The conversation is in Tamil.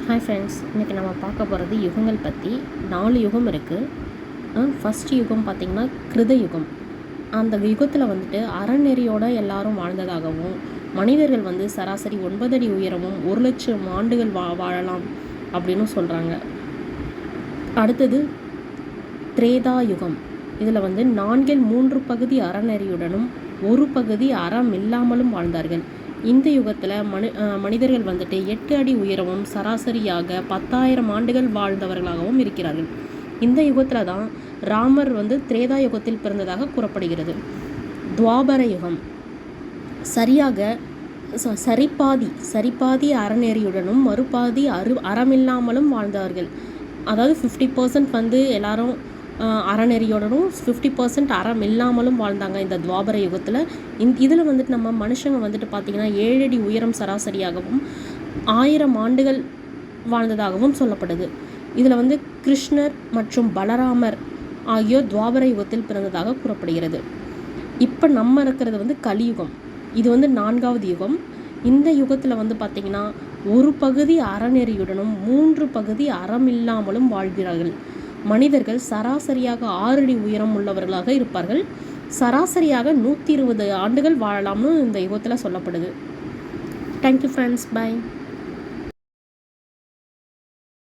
ஹாய் ஃப்ரெண்ட்ஸ், இன்றைக்கி நம்ம பார்க்க போகிறது யுகங்கள் பற்றி. 4 யுகம் இருக்குது. ஃபஸ்ட்டு யுகம் பார்த்திங்கன்னா கிருத யுகம். அந்த யுகத்தில் வந்துட்டு அறநெறியோடு எல்லாரும் வாழ்ந்ததாகவும், மனிதர்கள் வந்து சராசரி 9 அடி உயரமும் 1,00,000 ஆண்டுகள் வாழலாம் அப்படின்னு சொல்கிறாங்க. அடுத்தது திரேதா யுகம். இதில் வந்து 4/3 பகுதி அறநெறியுடனும் 1 பகுதி அறம் இல்லாமலும் வாழ்ந்தார்கள். இந்த யுகத்தில் மனிதர்கள் வந்துட்டு 8 அடி உயரமும் சராசரியாக 10,000 ஆண்டுகள் வாழ்ந்தவர்களாகவும் இருக்கிறார்கள். இந்த யுகத்தில் தான் ராமர் வந்து திரேதா யுகத்தில் பிறந்ததாக கூறப்படுகிறது. துவாபர யுகம் சரியாக சரிபாதி அறநெறியுடனும் மறுபாதி அறமில்லாமலும் வாழ்ந்தார்கள். அதாவது 50% வந்து எல்லாரும் அறநெறியோடனும் 50% அறம் இல்லாமலும் வாழ்ந்தாங்க இந்த துவாபர யுகத்தில். இதில் வந்துட்டு நம்ம மனுஷங்க வந்துட்டு பார்த்திங்கன்னா 7 அடி உயரம் சராசரியாகவும் 1000 ஆண்டுகள் வாழ்ந்ததாகவும் சொல்லப்படுது. இதில் வந்து கிருஷ்ணர் மற்றும் பலராமர் ஆகியோர் துவாபர யுகத்தில் பிறந்ததாக கூறப்படுகிறது. இப்போ நம்ம இருக்கிறது வந்து கலியுகம். இது வந்து 4வது யுகம். இந்த யுகத்தில் வந்து பார்த்திங்கன்னா 1 பகுதி அறநெறியுடனும் 3 பகுதி அறம் இல்லாமலும் வாழ்கிறார்கள். மனிதர்கள் சராசரியாக 6 அடி உயரம் உள்ளவர்களாக இருப்பார்கள். சராசரியாக 120 ஆண்டுகள் வாழலாம்னு இந்த யுகத்தில் சொல்லப்படுது. Thank you friends, by.